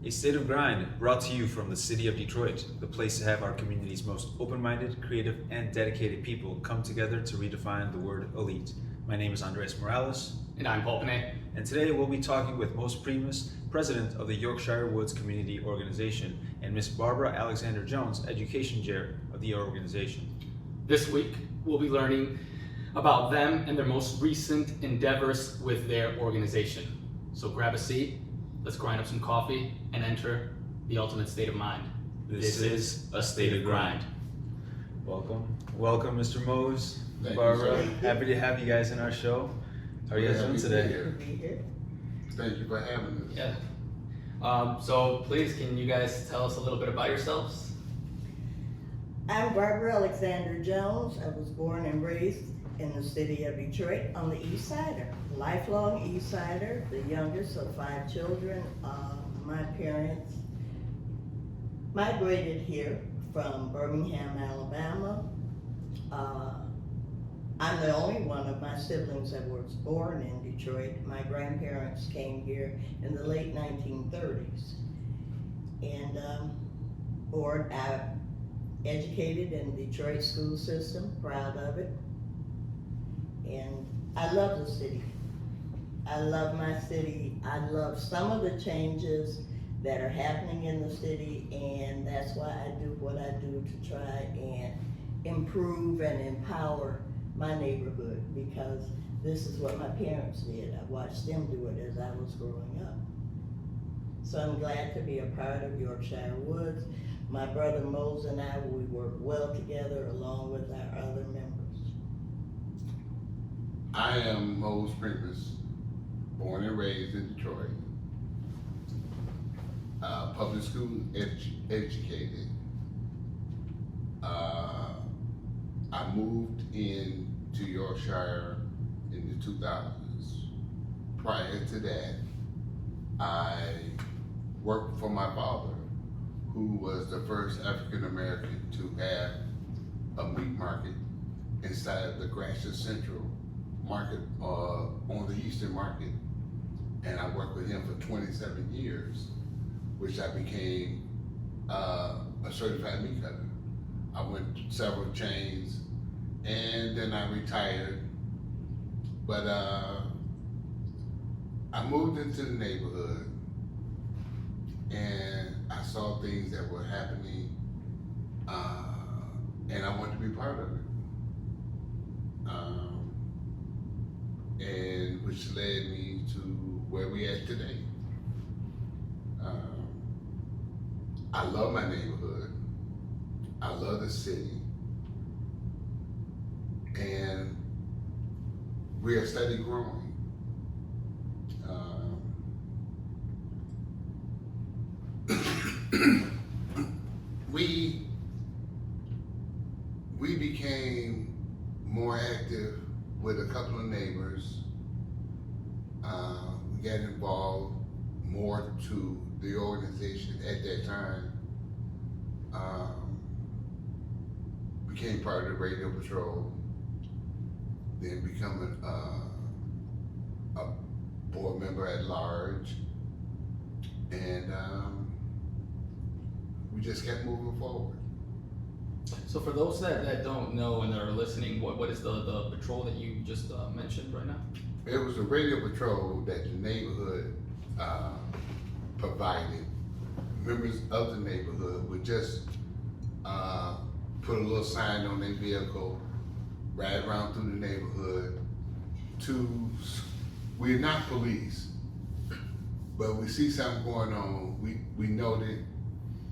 A State of Grind, brought to you from the city of Detroit, the place to have our community's most open-minded, creative, and dedicated people come together to redefine the word elite. My name is Andres Morales. And I'm Paul Panay. And today we'll be talking with Mose Primus, President of the Yorkshire Woods Community Organization, and Miss Barbara Alexander Jones, Education Chair of the organization. This week, we'll be learning about them and their most recent endeavors with their organization. So grab a seat, let's grind up some coffee, and enter the ultimate state of mind. This is a state of grind. Welcome, Mr. Mose, Thank Barbara. you, Happy to have you guys in our show. How are you guys doing today? Thank you for having us. Yeah. So please, can you guys tell us a little bit about yourselves? I'm Barbara Alexander Jones. I was born and raised in the city of Detroit on the East Sider. Lifelong East Sider, the youngest of 5 children. My parents migrated here from Birmingham, Alabama. I'm the only one of my siblings that was born in Detroit. My grandparents came here in the late 1930s. And I educated in the Detroit school system, proud of it. And I love the city. I love my city. I love some of the changes that are happening in the city, and that's why I do what I do to try and improve and empower my neighborhood, because this is what my parents did. I watched them do it as I was growing up. So I'm glad to be a part of Yorkshire Woods. My brother Mose and I, we work well together along with our other members. I am Mose Primus, born and raised in Detroit. Public school educated. I moved into Yorkshire in the 2000s. Prior to that, I worked for my father, who was the first African American to have a meat market inside of the Gratiot Central market on the Eastern Market. And I worked with him for 27 years, which I became a certified meat cutter. I went to several chains, and then I retired. But I moved into the neighborhood, and I saw things that were happening, and I wanted to be part of it. And which led me to where we at today. I love my neighborhood. I love the city. And we are steady growing. We became more active with a couple of neighbors. We got involved more to the organization at that time. Became part of the radio patrol, then becoming a board member at large, and we just kept moving forward. So for those that don't know and that are listening, what is the patrol that you just mentioned right now? It was a radio patrol that the neighborhood provided. Members of the neighborhood would just put a little sign on their vehicle, ride around through the neighborhood. We're not police, but we see something going on, we note it,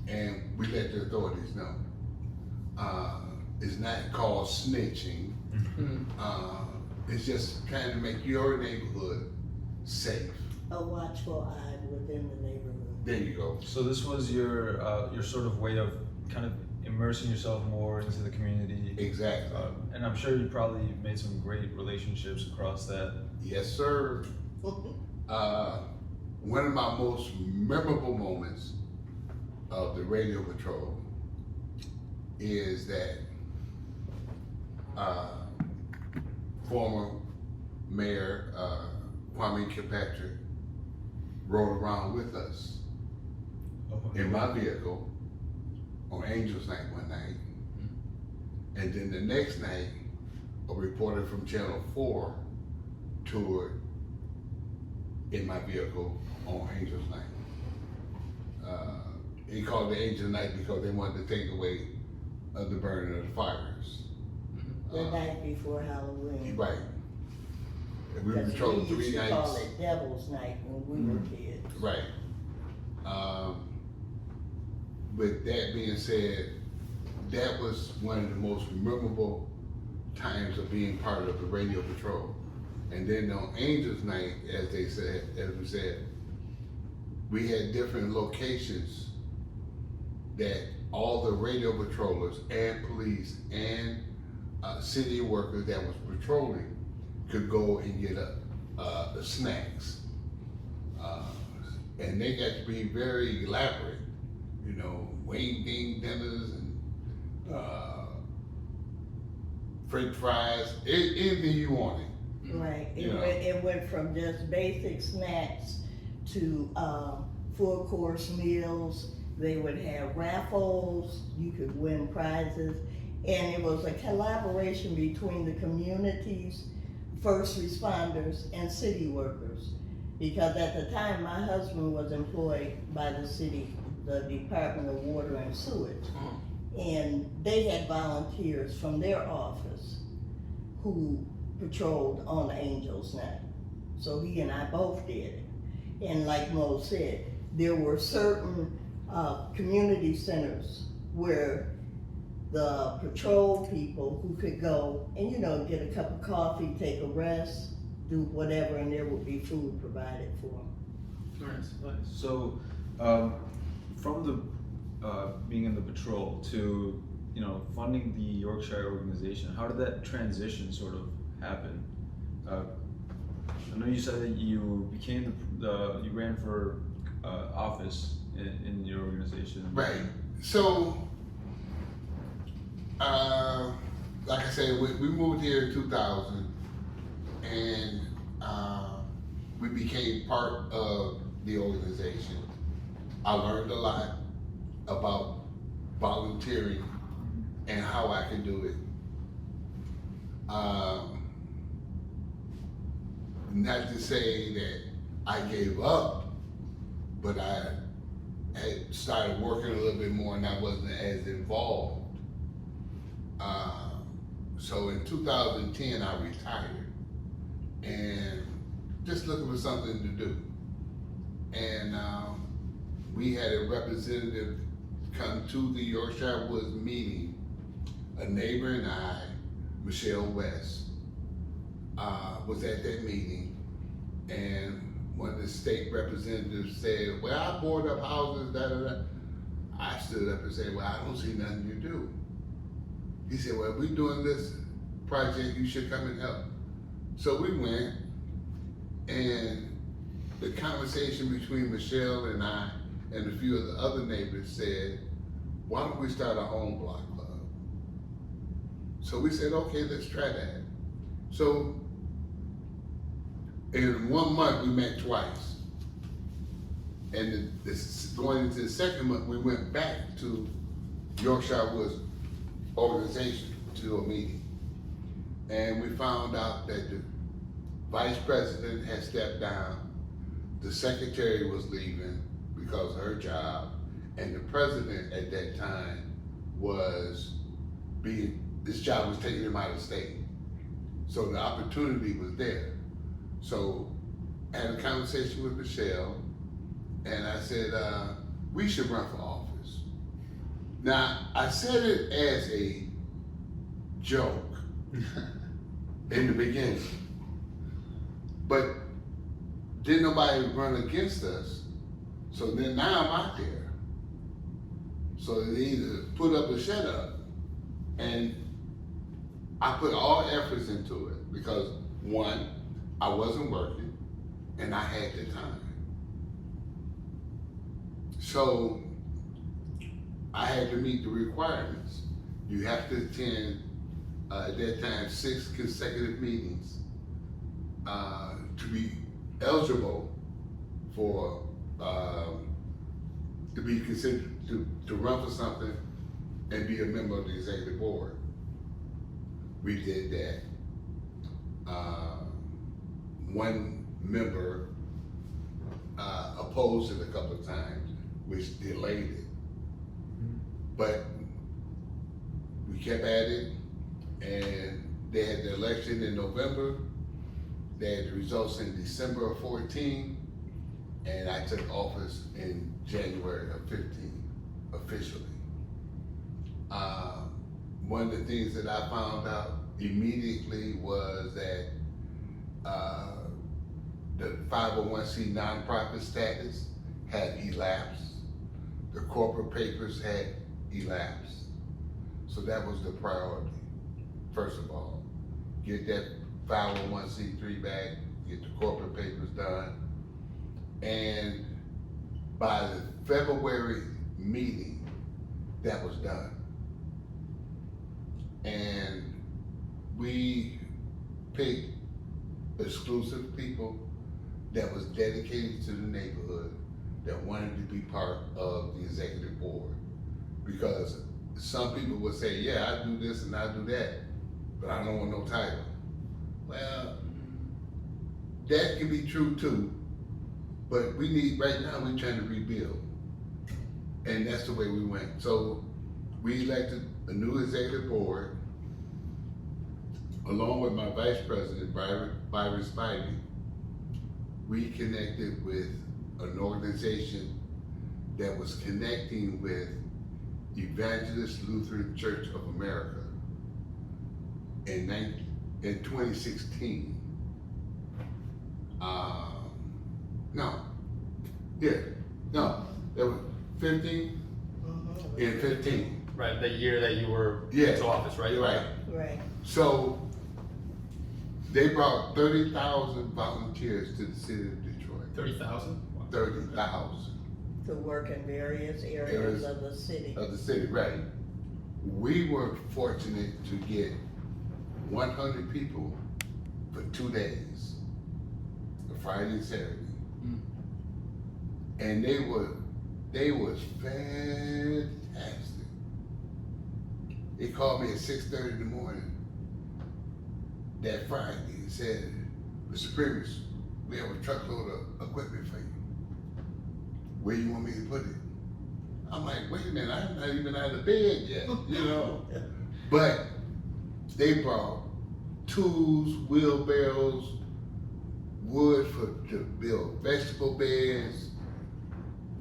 and we let the authorities know. It's not called snitching. It's just trying to make your neighborhood safe. A watchful eye within the neighborhood. There you go. So this was your sort of way of kind of immersing yourself more into the community. Exactly. And I'm sure you probably made some great relationships across that. Yes, sir. One of my most memorable moments of the radio patrol is that former Mayor Kwame Kilpatrick rode around with us in my vehicle on Angels Night one night. And then the next night, a reporter from Channel 4 toured in my vehicle on Angels Night. He called it Angel Night because they wanted to take away the burning of the fires. The night before Halloween. Right. And we Because patrolled we 3 used to nights. call it Devil's Night when we were kids. Right. With that being said, that was one of the most memorable times of being part of the radio patrol. And then on Angels Night, as we said, we had different locations that all the radio patrollers and police and city workers that was patrolling could go and get the snacks. And they got to be very elaborate, you know, wing ding dinners and French fries, anything you wanted. Right, Yeah. it went from just basic snacks to full course meals. They would have raffles, you could win prizes, and it was a collaboration between the communities, first responders, and city workers. Because at the time, my husband was employed by the city, the Department of Water and Sewage. And they had volunteers from their office who patrolled on Angels Night. So he and I both did it. And like Mo said, there were certain community centers where the patrol people who could go and, you know, get a cup of coffee, take a rest, do whatever, and there would be food provided for them. Nice. So, from the being in the patrol to, you know, funding the Yorkshire organization, how did that transition sort of happen? I know you said that you became you ran for office in your organization. Right. So, like I said, we moved here in 2000, and we became part of the organization. I learned a lot about volunteering and how I can do it. Not to say that I gave up, but I had started working a little bit more and I wasn't as involved. So in 2010, I retired and just looking for something to do. And we had a representative come to the Yorkshire Woods meeting, a neighbor and I, Michelle West, was at that meeting, and one of the state representatives said, well, I board up houses, da da da. I stood up and said, well, I don't see nothing you do. He said, well, if we're doing this project, you should come and help. So we went, and the conversation between Michelle and I and a few of the other neighbors said, why don't we start our own block club? So we said, okay, let's try that. So in 1 month, we met twice. And going into the second month, we went back to Yorkshire Woods organization to do a meeting. And we found out that the vice president had stepped down, the secretary was leaving because of her job, and the president at that time this job was taking him out of state. So the opportunity was there. So I had a conversation with Michelle, and I said, we should run for office. Now, I said it as a joke in the beginning, but didn't nobody run against us. So then now I'm out there. So they either put up or shut up. And I put all efforts into it because, one, I wasn't working and I had the time. So I had to meet the requirements. You have to attend, at that time, 6 consecutive meetings to be eligible for to be considered to run for something and be a member of the executive board. We did that. One member opposed it a couple of times, which delayed it. But we kept at it, and they had the election in November. They had the results in December of 14, and I took office in January of 15, officially. One of the things that I found out immediately was that the 501c nonprofit status had elapsed. The corporate papers had elapsed. So that was the priority. First of all, get that 501c3 back, get the corporate papers done. And by the February meeting, that was done. And we picked exclusive people that was dedicated to the neighborhood, that wanted to be part of the executive board. Because some people would say, yeah, I do this and I do that, but I don't want no title. Well, that can be true too, but we need, right now we're trying to rebuild. And that's the way we went. So we elected a new executive board, along with my vice president, Byron Spivey. We connected with an organization that was connecting with Evangelist Lutheran Church of America in 2016. That was 15 in 15. Right, the year that you were Yeah, into office, right? Right. Right. So they brought 30,000 volunteers to the city of Detroit. 30,000? 30,000 To work in various areas of the city. of the city, right? We were fortunate to get 100 people for 2 days, a Friday and Saturday. And they was fantastic. They called me at 6:30 in the morning that Friday and said, Mr. Primus, we have a truckload of equipment for you. Where you want me to put it? I'm like, wait a minute, I'm not even out of bed yet, you know? But they brought tools, wheelbarrows, wood to build vegetable beds,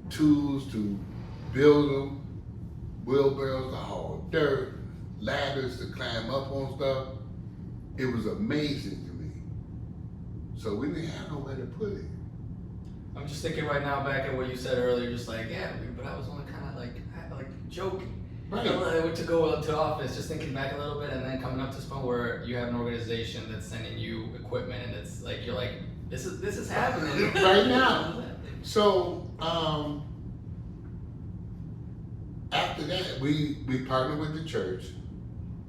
tools to build them, wheelbarrows to haul dirt, ladders to climb up on stuff. It was amazing to me. So we didn't have nowhere to put it. I'm just thinking right now back at what you said earlier, just like, yeah, but I was only kind of like joking. Right. You know, to go up to office, just thinking back a little bit, and then coming up to this point where you have an organization that's sending you equipment, and it's like you're like, this is happening Right now. So after that, we partnered with the church.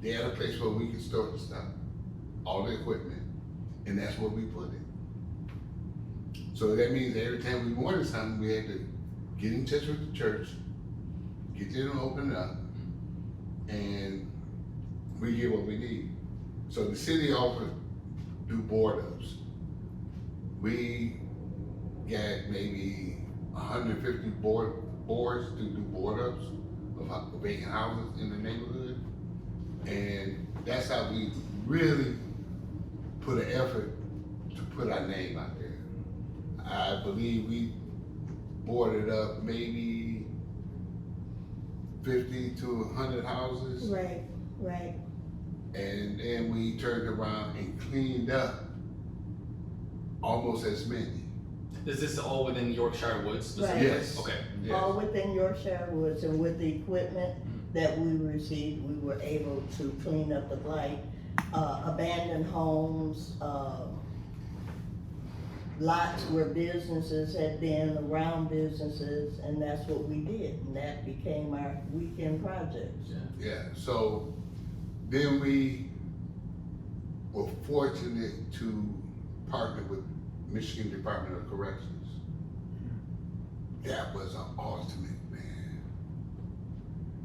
They had a place where we could store the stuff, all the equipment, and that's where we put it. So that means every time we wanted something, we had to get in touch with the church, get them to open it up, and we get what we need. So the city offered do board ups. We got maybe 150 boards to do board ups of vacant houses in the neighborhood. And that's how we really put an effort to put our name out there. I believe we boarded up maybe 50 to 100 houses. Right, right. And then we turned around and cleaned up almost as many. Is this all within Yorkshire Woods specifically? Yes. Okay. Yes. All within Yorkshire Woods, and with the equipment that we received, we were able to clean up the blight, abandoned homes, lots where businesses had been, around businesses, and that's what we did, and that became our weekend projects. Yeah, so then we were fortunate to partner with Michigan Department of Corrections. that was an ultimate, man.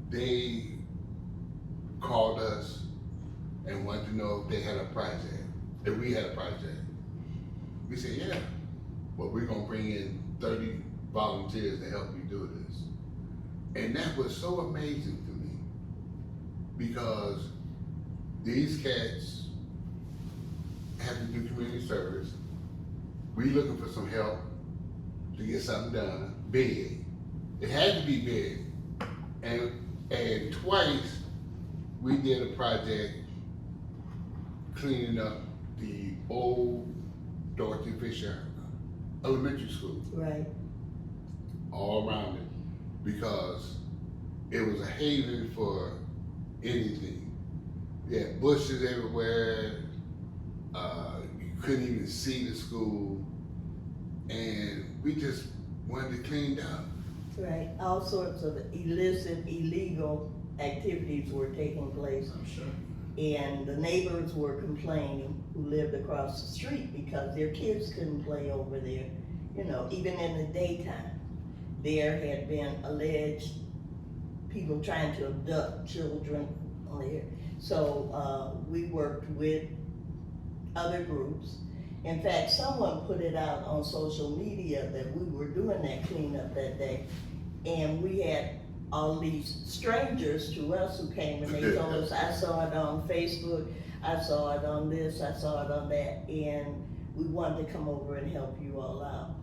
They called us and wanted to know if they had a project, if we had a project. We said, yeah, but we're gonna bring in 30 volunteers to help you do this. And that was so amazing to me because these cats have to do community service. We looking for some help to get something done, big. It had to be big. And twice we did a project cleaning up the old Dorothy Fisher Elementary School. Right. All around it, because it was a haven for anything. You had bushes everywhere, you couldn't even see the school, and we just wanted it cleaned up. Right, all sorts of illicit, illegal activities were taking place. I'm sure. And the neighbors were complaining who lived across the street because their kids couldn't play over there, you know, even in the daytime. There had been alleged people trying to abduct children there. So we worked with other groups. In fact, someone put it out on social media that we were doing that cleanup that day. And we had all these strangers to us who came and they told us, I saw it on Facebook, I saw it on this, I saw it on that, and we wanted to come over and help you all out.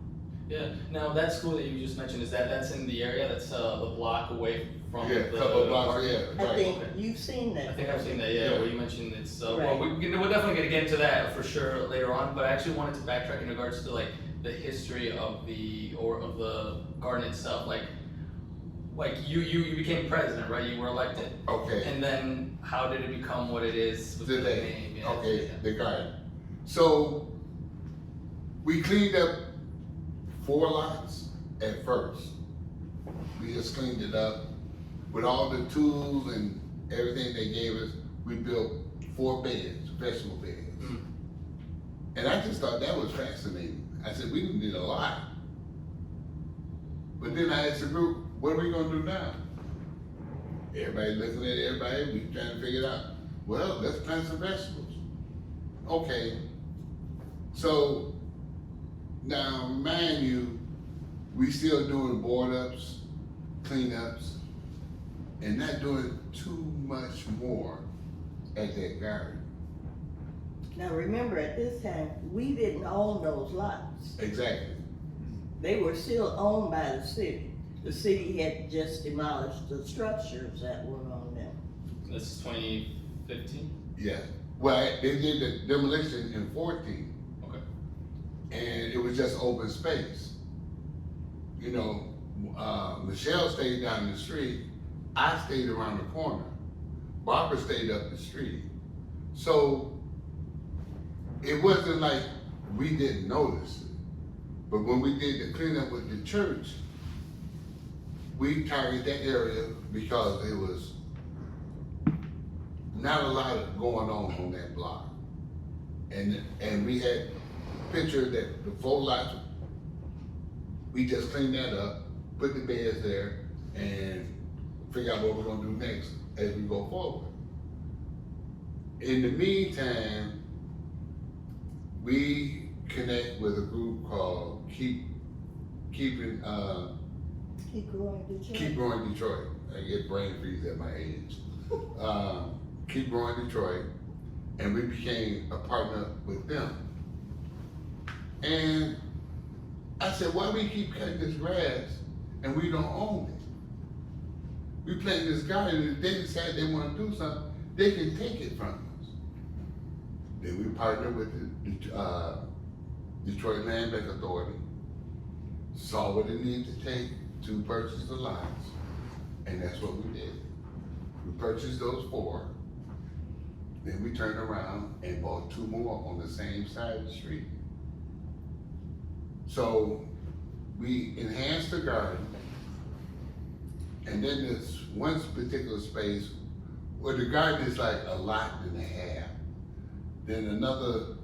Yeah. Now that school that you just mentioned, that's in the area that's the block away from Yeah, the couple of blocks, park? yeah, I right. think Okay. you've seen that. I think I've seen that, yeah, Yeah. where you mentioned it's, Right. well, we're definitely gonna get into that for sure later on, but I actually wanted to backtrack in regards to like the history of the garden itself, like you became president, right? You were elected. Okay. And then how did it become what it is with the Today. name? Yeah, Okay, yeah. the garden. So we cleaned up 4 lots at first. We just cleaned it up with all the tools and everything they gave us. We built 4 beds, vegetable beds. Mm. And I just thought that was fascinating. I said, we did a lot. But then I asked the group, what are we gonna do now? Everybody looking at everybody, we trying to figure it out. Well, let's plant some vegetables. Okay. So now, mind you, we still doing board ups, cleanups, and not doing too much more at that garden. Now remember, at this time, we didn't own those lots. Exactly. They were still owned by the city. The city had just demolished the structures that were on them. This is 2015? Yeah. Well, they did the demolition in 14, Okay. and it was just open space. You know, Michelle stayed down the street. I stayed around the corner. Barbara stayed up the street. So it wasn't like we didn't notice it. But when we did the cleanup with the church, we targeted that area because it was not a lot of going on that block. And we had pictured that the 4 lots, we just cleaned that up, put the beds there, and figure out what we're gonna do next as we go forward. In the meantime, we connect with a group called Keep Growing Detroit. I get brain freeze at my age. Keep Growing Detroit, and we became a partner with them. And I said, why we keep cutting this grass and we don't own it? We plant this garden, and if they decide they want to do something, they can take it from us. Then we partnered with the Detroit Land Bank Authority, saw what it needed to take to purchase the lots, and that's what we did. We purchased those 4, then we turned around and bought 2 more on the same side of the street. So we enhanced the garden, and then this one particular space where the garden is like a lot and a half. Then another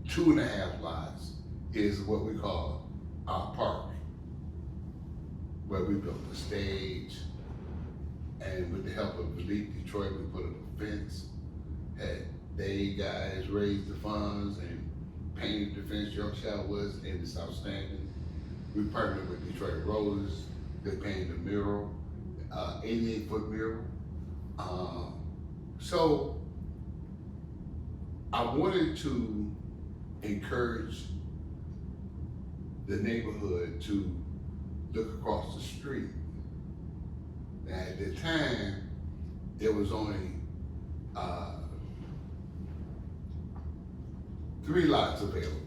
2.5 lots is what we call park, where we built a stage, and with the help of Elite Detroit, we put up a fence. Had they guys raised the funds and painted the fence. Yorkshire was, and it's outstanding. We partnered with Detroit Rollers. They painted a mural, 88-foot mural. So I wanted to encourage the neighborhood to look across the street. Now, at the time, there was only 3 lots available,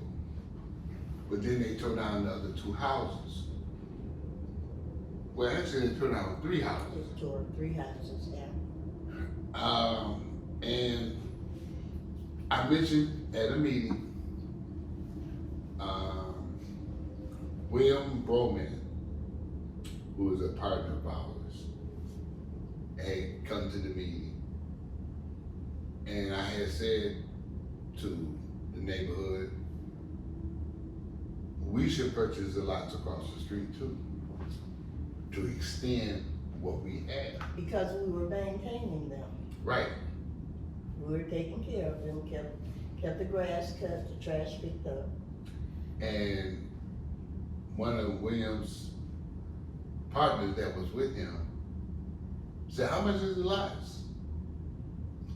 but then they tore down the other 2 houses. Well, actually, they tore down 3 houses. Just tore 3 houses down. And I mentioned at a meeting, William Broman, who is a partner of ours, had come to the meeting. And I had said to the neighborhood, we should purchase the lots across the street too, to extend what we had. Because we were maintaining them. Right. We were taking care of them, kept the grass cut, the trash picked up. And one of William's partners that was with him said, how much is the lots?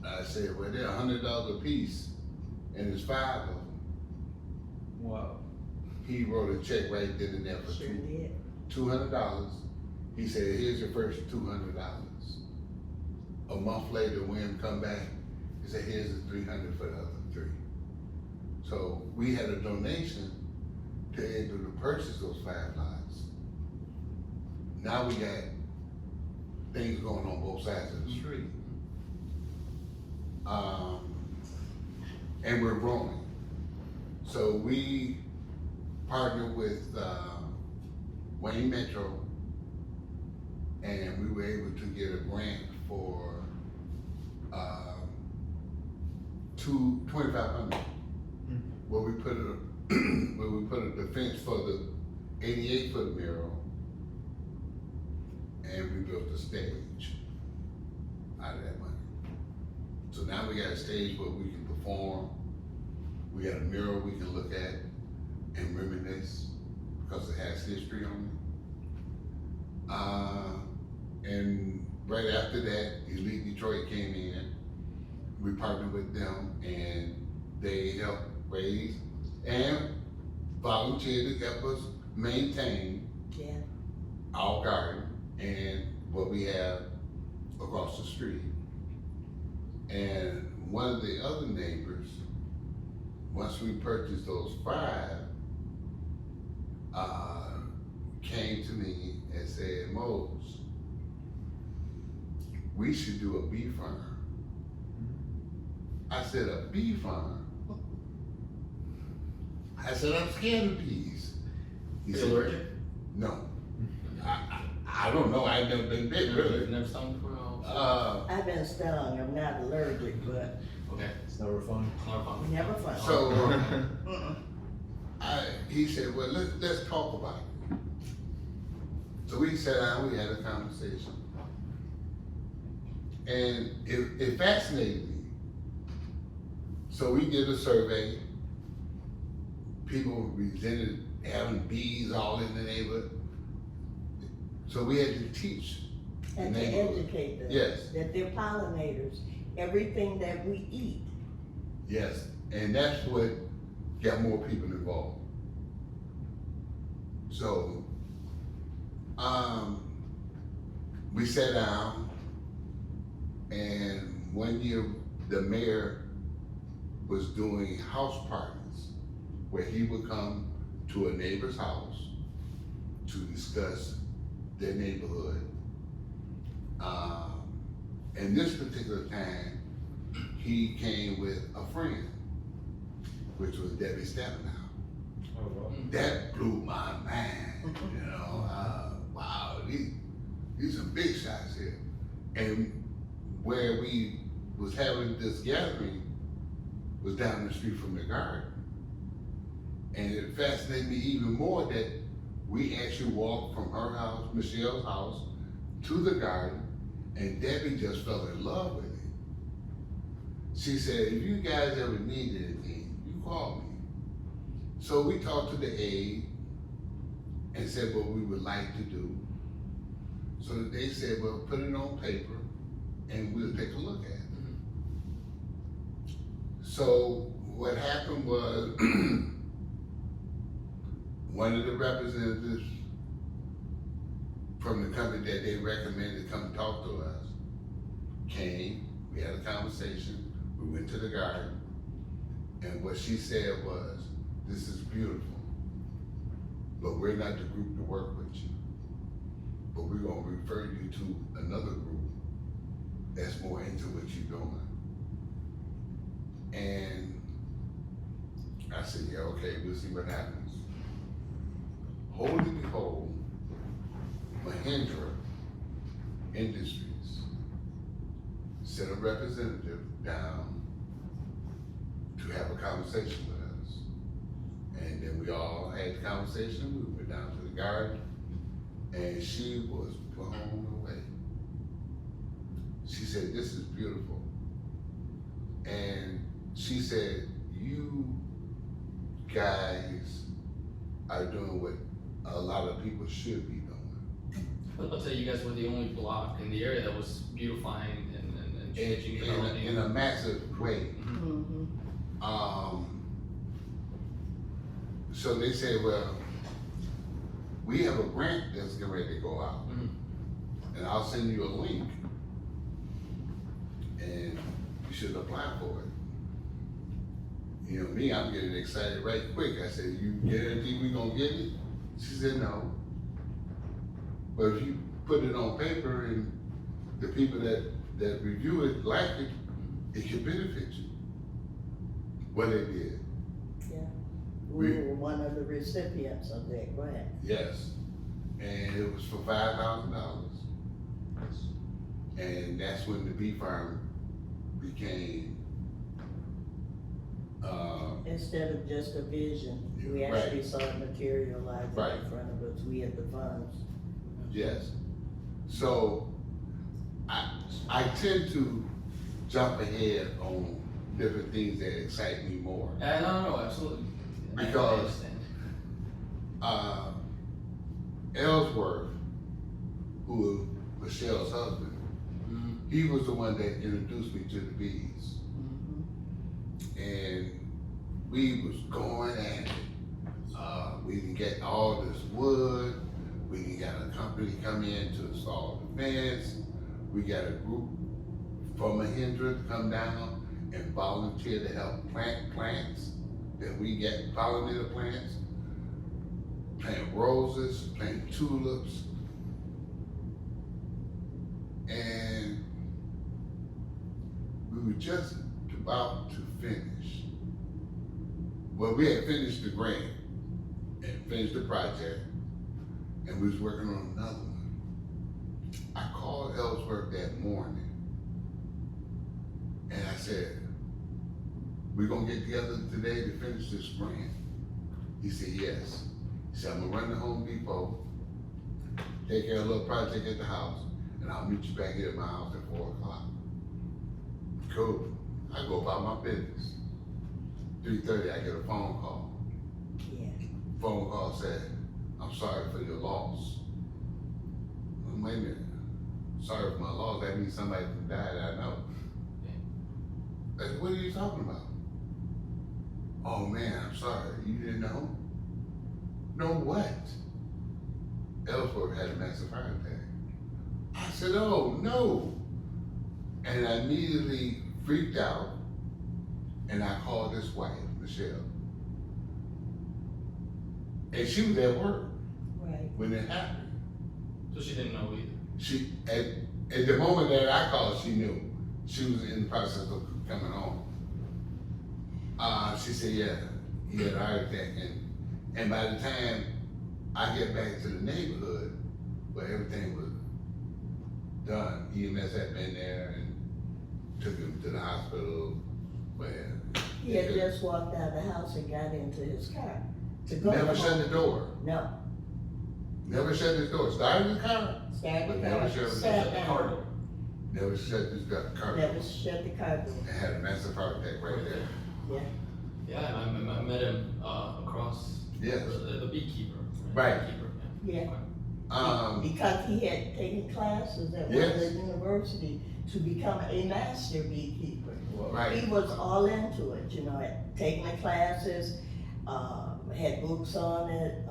I said, well, they're $100 a piece, and there's 5 of them. Wow. He wrote a check right then and there for Sure did. $200. He said, here's your first $200. A month later, William come back, he said, here's the $300 for the other 3. So we had a donation to able to purchase those 5 lots. Now we got things going on both sides of the street. And we're growing. So we partnered with Wayne Metro, and we were able to get a grant for $2,500. Where we put a defense for the 88-foot mural, and we built a stage out of that money. So now we got a stage where we can perform. We got a mural we can look at and reminisce because it has history on it. And right after that, Elite Detroit came in. We partnered with them, and they helped raise and volunteered to help us maintain our garden and what we have across the street. And one of the other neighbors, once we purchased those 5, came to me and said, Mose, we should do a bee farm. I said, a bee farm? I said, I'm scared of bees. He said, allergic? No. I don't know. I've never been bit, really. Never stung before? I've been stung, I'm not allergic, but Okay. It's never fun. Never fun. never fun. So he said, well, let's talk about it. So we sat down, we had a conversation. And it fascinated me. So we did a survey. People resented having bees all in the neighborhood. So we had to teach the And to neighborhood. educate them. Yes. That they're pollinators. Everything that we eat. Yes, and that's what got more people involved. So, we sat down, and one year the mayor was doing house parties where he would come to a neighbor's house to discuss their neighborhood. And this particular time, he came with a friend, which was Debbie Stabenow. Oh, wow. That blew my mind, you know. Wow, these some big shots here. And where we was having this gathering was down the street from the garden. And it fascinated me even more that We actually walked from her house, Michelle's house, to the garden, and Debbie just fell in love with it. She said, if you guys ever need anything, you call me. So we talked to the aide and said what we would like to do. So they said, well, put it on paper and we'll take a look at it. So what happened was one of the representatives from the company that they recommended come talk to us came, we had a conversation, we went to the garden, and what she said was, this is beautiful, but we're not the group to work with you. But we're gonna refer you to another group that's more into what you're doing. And I said, yeah, okay, we'll see what happens. Hold and behold, Mahindra Industries sent a representative down to have a conversation with us. And then we all had the conversation, we went down to the garden, and she was blown away. She said, this is beautiful. And she said, you guys are doing what a lot of people should be doing. I'll tell you, you guys were the only block in the area that was beautifying and changing developing. In a massive way. Mm-hmm. So they said, well, we have a grant that's getting ready to go out. And I'll send you a link and you should apply for it. You know me, I'm getting excited right quick. I said, you guarantee we gonna get it? She said, no. But if you put it on paper and the people that review it like it, it can benefit you. Well, it did. Yeah. We were one of the recipients of that grant. Yes. And it was for $5,000. And that's when the bee farm became, Instead of just a vision, we Right. actually saw it materialize Right. in front of us. We had the funds. yes. So I tend to jump ahead on different things that excite me more. No, absolutely. I Because understand. Ellsworth, who was Michelle's husband, he was the one that introduced me to the bees. And we was going at it. We can get all this wood. We can get a company come in to install the fence. We got a group from Mahindra to come down and volunteer to help plant plants. Then we get pollinator plants, plant roses, plant tulips. And we were just about to finish. Well, we had finished the grant and finished the project, and we was working on another one. I called Ellsworth that morning, and I said, we gonna get together today to finish this grant? He said, yes. He said, I'm gonna run to Home Depot, take care of a little project at the house, and I'll meet you back here at my house at 4 o'clock. Cool. I go about my business. 3:30, I get a phone call. Yeah. Phone call said, I'm sorry for your loss. Well, wait a minute. Sorry for my loss. That means somebody died, I know. I said, what are you talking about? Oh man, I'm sorry. You didn't know? Know what? Ellsworth had a massive heart attack. I said, oh no. And I immediately freaked out, and I called his wife, Michelle. And she was at work Right. when it happened. So she didn't know either. She, at the moment that I called, she knew. She was in the process of coming home. She said, yeah, he had a heart attack. And by the time I get back to the neighborhood where everything was done, EMS had been there and took him to the hospital where He had just walked out of the house and got into his car to go never home. shut the door. No. Never shut his door. Started the car, Started but the never car, shut sat the down. car door. never shut his car. Never shut the car door. And had a massive heart attack right there. Yeah. Yeah, I met him across Yes. the beekeeper. Right. Beekeeper, Yeah. Um, Because he had taken classes at Yes. one university to become a master beekeeper. right. He was all into it, you know, had taken the classes, had books on it,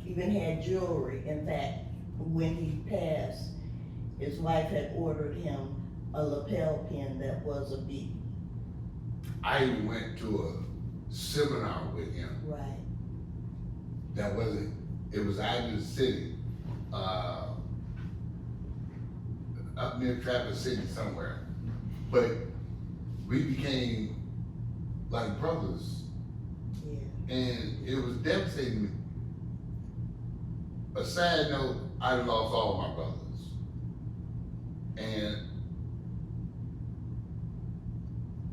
even had jewelry. In fact, when he passed, his wife had ordered him a lapel pin that was a bee. I even went to a seminar with him. Right. That wasn't, it was out in the city, up near Traverse City somewhere. But we became like brothers, Yeah. and it was devastating me. A sad note, I lost all my brothers. And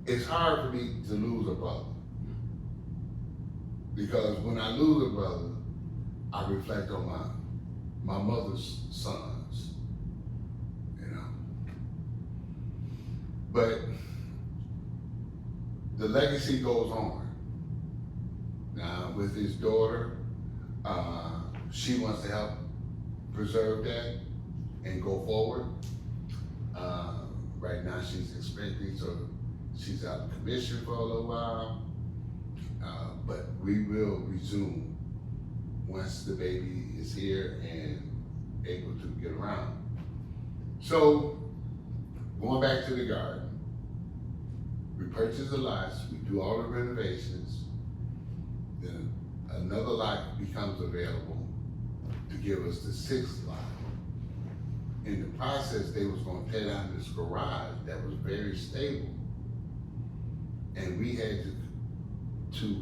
it's hard for me to lose a brother. Because when I lose a brother, I reflect on my mother's sons, you know. But the legacy goes on. Now with his daughter, she wants to help preserve that and go forward. Right now she's expecting, so she's out of commission for a little while. But we will resume once the baby is here and able to get around. So, going back to the garden, we purchase the lots, we do all the renovations, then another lot becomes available to give us the 6th lot. In the process, they was gonna tear down this garage that was very stable. And we had to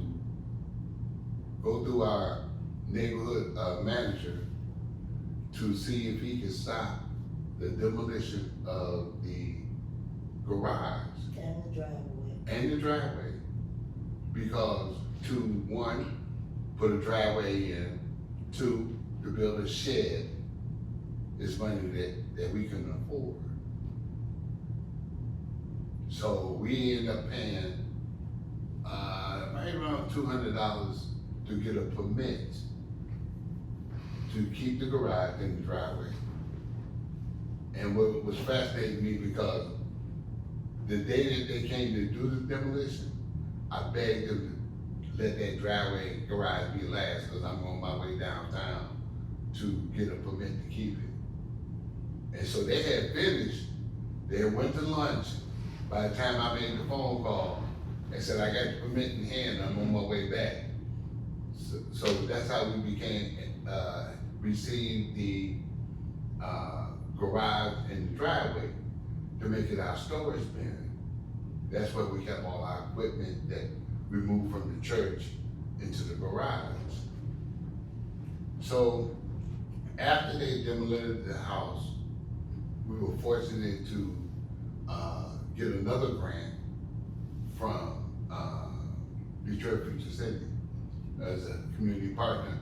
go through our neighborhood manager to see if he could stop the demolition of the garage And the driveway. and the driveway. Because to, one, put a driveway in, two, to build a shed is money that we can afford. So we end up paying right around $200 to get a permit to keep the garage in the driveway. And what was fascinating me, because the day that they came to do the demolition, I begged them to let that driveway garage be last, because I'm on my way downtown to get a permit to keep it. And so they had finished, they went to lunch. By the time I made the phone call, they said, I got the permit in hand, I'm on my way back. So that's how we became, received the garage and the driveway to make it our storage bin. That's where we kept all our equipment that we moved from the church into the garage. So after they demolished the house, we were fortunate to get another grant from Detroit Future City as a community partner,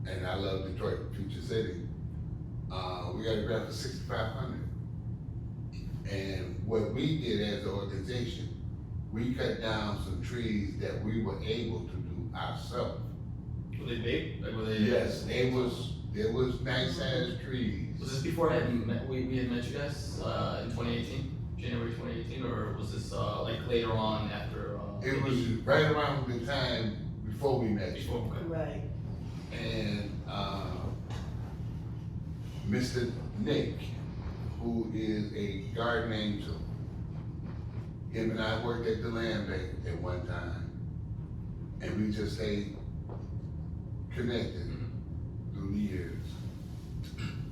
and I love Detroit Future City. We got a grant for $6,500. And what we did as an organization, we cut down some trees that we were able to do ourselves. Were they big? Like, were they? Yes, there was nice sized trees. Was this before we had met you guys in 2018, January 2018, or was this like later on after? It was right around the time before we met you. Before, okay. Right. And Mr. Nick, who is a garden angel, him and I worked at the land bank at one time, and we just stayed connected through the years.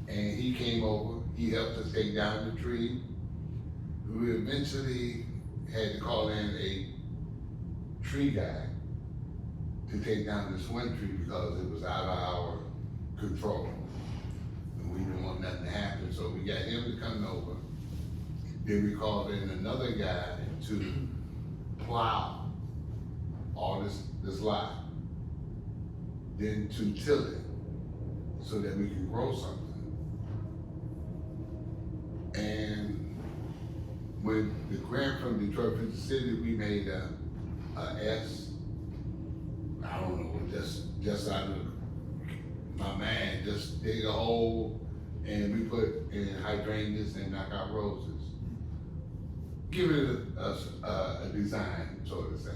And he came over, he helped us take down the tree. We eventually had to call in a tree guy to take down this one tree because it was out of our control. And we didn't want nothing to happen, so we got him to come over. Then we called in another guy to plow all this lot, then to till it. so that we can grow something. And when the grant from Detroit Physical City, we made a S, I don't know, just out of my mind, just dig a hole and we put in hydrangeas and knockout roses. Give it a design sort of thing,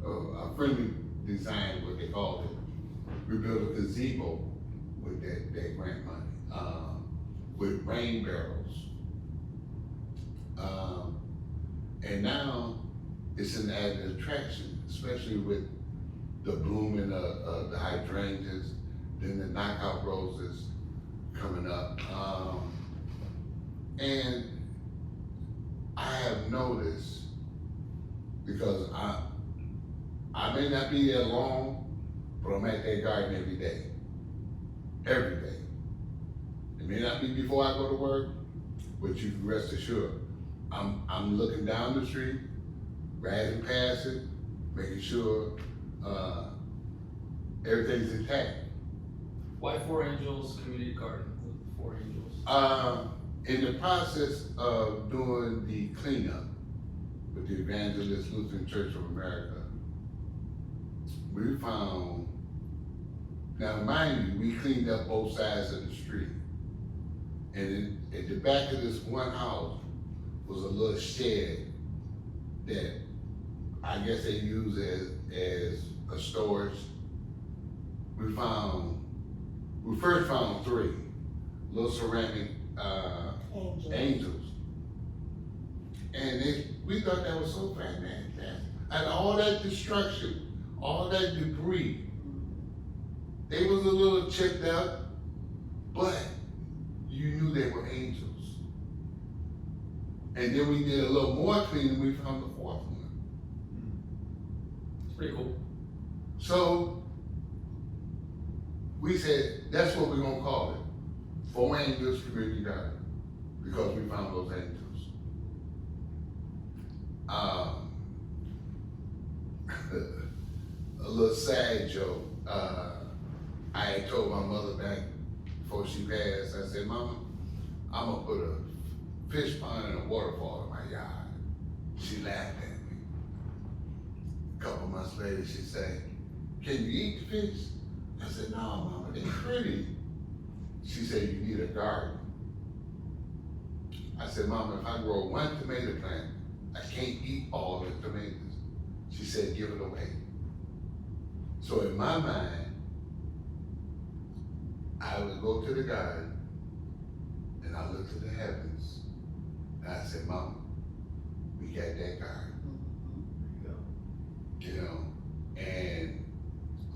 a friendly design, what they called it. We built a gazebo with that grant money, with rain barrels. And now it's an added attraction, especially with the blooming of the hydrangeas, then the knockout roses coming up. And I have noticed, because I may not be there long, but I'm at that garden every day. Every day. It may not be before I go to work, but you can rest assured, I'm looking down the street, riding past it, making sure everything's intact. Why Four Angels Community Garden with the Four Angels? In the process of doing the cleanup with the Evangelist Lutheran Church of America, we found, now mind you, we cleaned up both sides of the street. And at the back of this one house was a little shed that I guess they use as a storage. We first found 3 little ceramic angels. And we thought that was so fantastic. And all that destruction, all that debris, they was a little chipped up, but you knew they were angels. And then we did a little more cleaning, we found the 4th one. It's pretty cool. So we said, that's what we're gonna call it, Four Angels Community Garden, because we found those angels. A little sad joke. I had told my mother back before she passed, I said, Mama, I'm gonna put a fish pond and a waterfall in my yard. She laughed at me. A couple months later, she said, can you eat the fish? I said, no, Mama, they're pretty. She said, you need a garden. I said, Mama, if I grow 1 tomato plant, I can't eat all the tomatoes. She said, give it away. So in my mind, I would go to the garden and I look to the heavens and I said, Mama, we got that garden. You know, and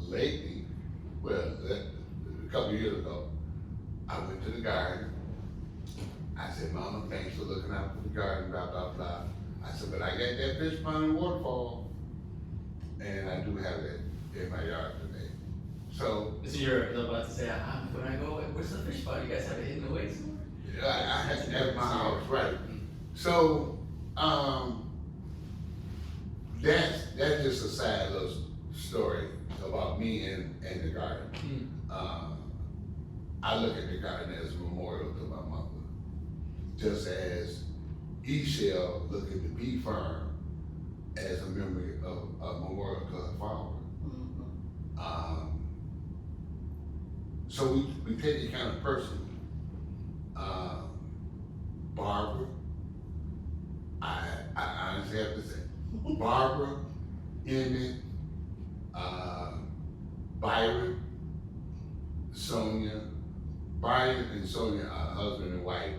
lately, well, a couple years ago, I went to the garden. I said, Mama, thanks for looking out for the garden, blah, blah, blah. I said, but I got that fish pond and waterfall, and I do have that in my yard today. So, This is your, I was about to say, when I go, where's the fish pond? You guys have it hidden away somewhere? I had to have my house, right. So, that's just a sad little story about me and the garden. I look at the garden as a memorial to my mother, just as Eshell looked at the bee farm as a memory of a memorial to her father. So we take it kind of personal. Barbara, I honestly have to say, Barbara, Emmett, Byron, Sonia, Byron and Sonia are husband and wife,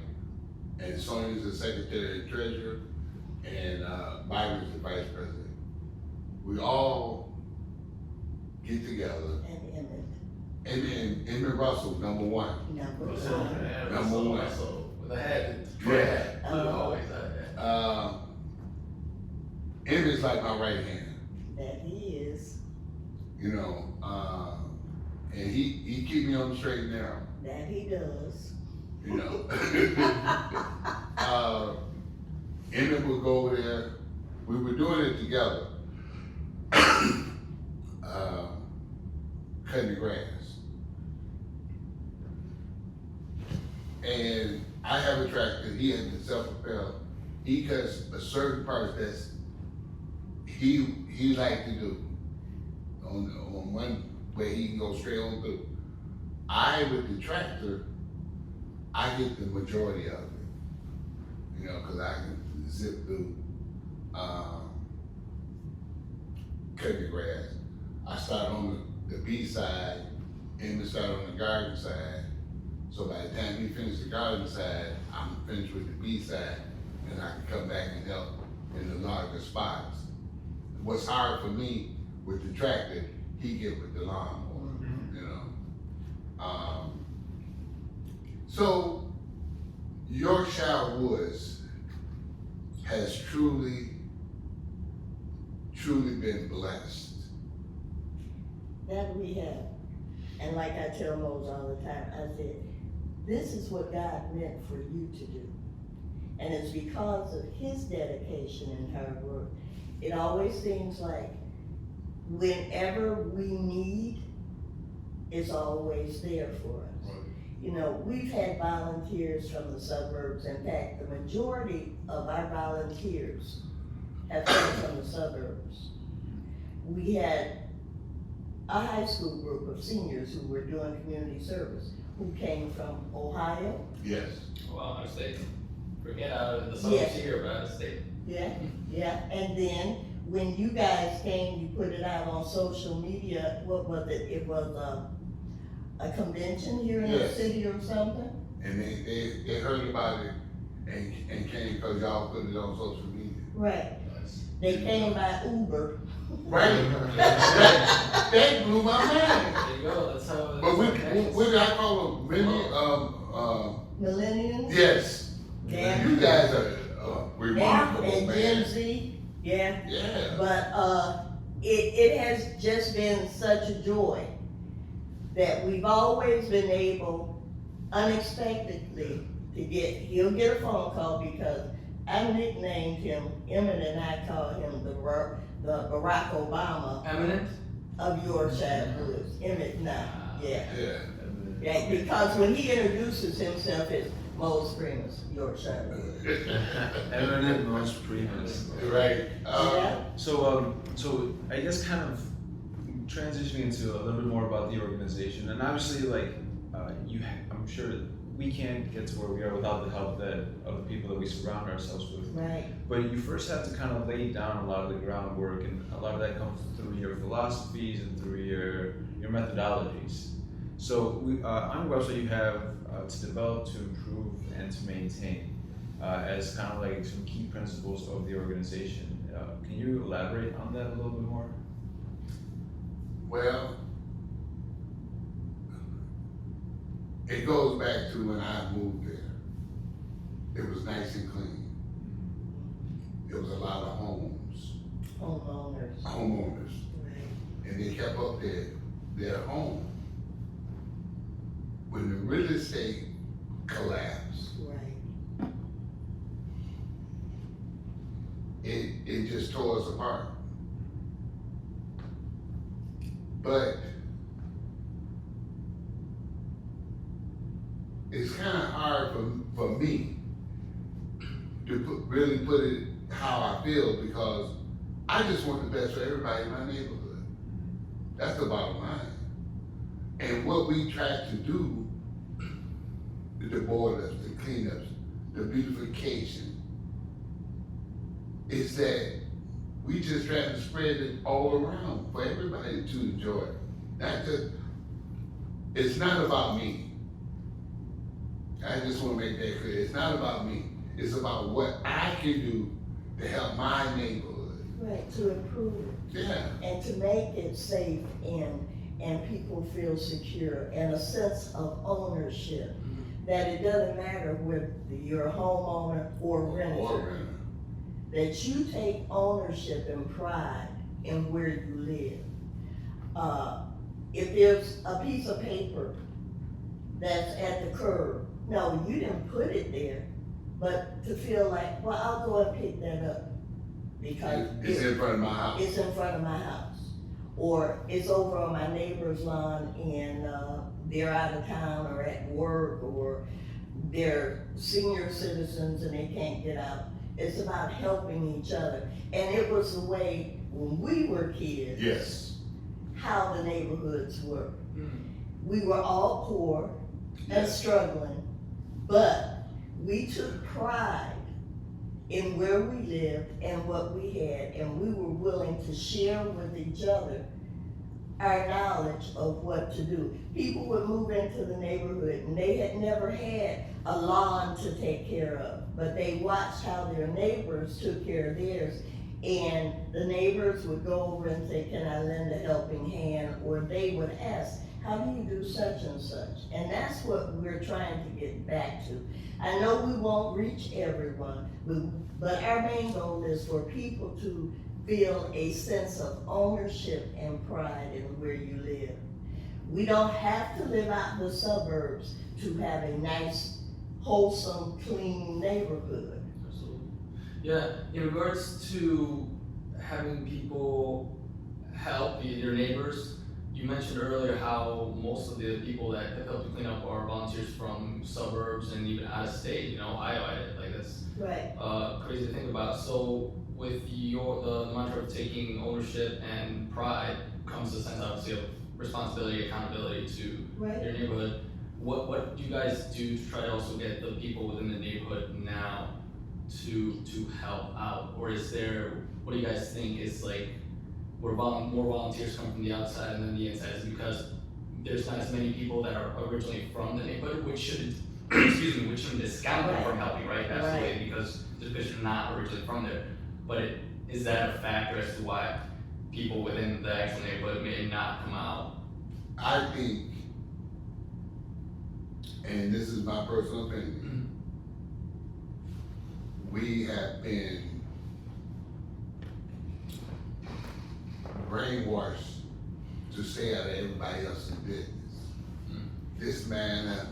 and Sonia's the secretary and treasurer, and Byron's the vice president. We all get together. And Emmett. And then Emmett Russell, number 1. Number Russell, 1. yeah, Number one. Russell, with a hat. Yeah. Always had. Emmett's like my right hand, That he is. you know, and he keep me on the straight and narrow, That he does. you know. Emmett would go over there, we were doing it together, cutting the grass. And I have a tractor, he has a self-propelled. He cuts a certain part that's, he like to do. On one where he can go straight on through. I, with the tractor, I get the majority of it. You know, cause I can zip through, cutting the grass. I start on the B side, and we start on the garden side. So by the time we finish the garden side, I'm finished with the B side, and I can come back and help in the larger spots. What's hard for me with the tractor, he get with the lawnmower, you know. So Yorkshire Woods has truly been blessed. That we have. And like I tell Mose all the time, I said, this is what God meant for you to do. And it's because of his dedication and hard work. It always seems like whenever we need, it's always there for us. Right. You know, we've had volunteers from the suburbs. In fact, the majority of our volunteers have come from the suburbs. We had a high school group of seniors who were doing community service, who came from Ohio. Yes. Well, our state. Forget out of the Yes. suburbs here, but out of state. Yeah, and then when you guys came, you put it out on social media, what was it? It was a convention here in the Yes. city or something? And they heard about it and came because y'all put it on social media. Right, Nice. they came by Uber. Right? that blew my mind. There you go. That's how. But that's how it happens. what did I call them? Really? Millennials? Yes. Yeah. You guys are Yeah, remarkable, and man. Gen Z, yeah. Yeah. But it has just been such a joy that we've always been able, unexpectedly, he'll get a phone call because I nicknamed him, Emmett and I call him the Barack Obama Eminent. of Yorkshire Woods. Emmett now, yeah. Yeah. Yeah, because when he introduces himself as Mose Primus, Yorkshire Woods. Eminent Mose Primus. Right. Yeah. So I guess kind of transitioning into a little bit more about the organization, and obviously, like I'm sure we can't get to where we are without the help of the people that we surround ourselves with. Right. But you first have to kind of lay down a lot of the groundwork, and a lot of that comes through your philosophies and through your methodologies. So on your website you have to develop, to improve, and to maintain as kind of like some key principles of the organization. Can you elaborate on that a little bit more? Well, it goes back to when I moved there. It was nice and clean. There was a lot of Homeowners. homeowners, Right. and they kept up their home. When the real estate collapsed, Right. it just tore us apart. But it's kind of hard for me to really put it how I feel, because I just want the best for everybody in my neighborhood. That's the bottom line. And what we try to do, the board ups, the cleanups, the beautification, is that we just try to spread it all around for everybody to enjoy. It's not about me. I just want to make that clear. It's not about me. It's about what I can do to help my neighborhood. Right, to improve it. Yeah. And to make it safe and people feel secure and a sense of ownership. That it doesn't matter whether you're a homeowner or renter. That you take ownership and pride in where you live. If there's a piece of paper that's at the curb, no, you didn't put it there, but to feel like, well, I'll go and pick that up because It's in front of my house. it's in front of my house. Or it's over on my neighbor's lawn and they're out of town or at work, or they're senior citizens and they can't get out. It's about helping each other. And it was the way when we were kids, Yes. how the neighborhoods were. Mm. We were all poor and Yes. struggling, but we took pride in where we lived and what we had, and we were willing to share with each other our knowledge of what to do. People would move into the neighborhood and they had never had a lawn to take care of, but they watched how their neighbors took care of theirs. And the neighbors would go over and say, can I lend a helping hand? Or they would ask, how do you do such and such? And that's what we're trying to get back to. I know we won't reach everyone, but our main goal is for people to feel a sense of ownership and pride in where you live. We don't have to live out in the suburbs to have a nice, wholesome, clean neighborhood. Absolutely. Yeah, in regards to having people help your neighbors, you mentioned earlier how most of the people that help to clean up are volunteers from suburbs and even out of state. You know, Iowa, like that's Right. crazy to think about. So with the mantra of taking ownership and pride comes a sense obviously of responsibility, accountability to Right. your neighborhood. What do you guys do to try to also get the people within the neighborhood now to help out? Or is there, what do you guys think is like, where more volunteers come from the outside and then the inside? Is it because there's not as many people that are originally from the neighborhood, which shouldn't, excuse me, which shouldn't discount them from helping, right? Absolutely, because just because you're not originally from there. But is that a factor as to why people within the actual neighborhood may not come out? I think, and this is my personal opinion, we have been brainwashed to stay out of everybody else's business. This man,